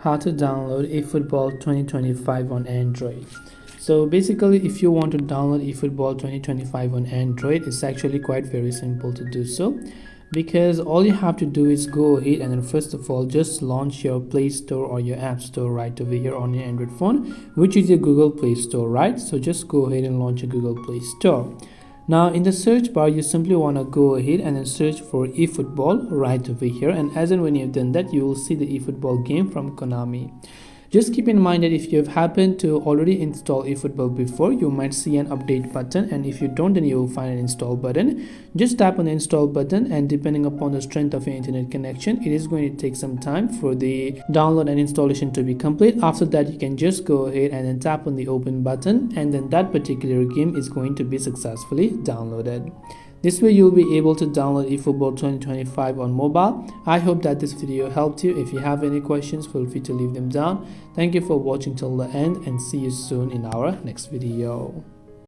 how to download eFootball 2025 on Android. So basically, if you want to download eFootball 2025 on Android, it's actually quite very simple to do so, because all you have to do is go ahead and then first of all just launch your Play Store or your App Store right over here on your Android phone, which is your Google Play Store, right? So just go ahead and launch your Google Play Store. Now in the search bar, you simply want to go ahead and then search for eFootball right over here, and as and when you've done that, you will see the eFootball game from Konami. Just keep in mind that if you have happened to already install eFootball before, you might see an update button, and if you don't, then you will find an install button. Just tap on the install button, and depending upon the strength of your internet connection, it is going to take some time for the download and installation to be complete. After that, you can just go ahead and then tap on the open button, and then that particular game is going to be successfully downloaded. This way you'll be able to download eFootball 2025 on mobile. I hope that this video helped you. If you have any questions, feel free to leave them down. Thank you for watching till the end, and see you soon in our next video.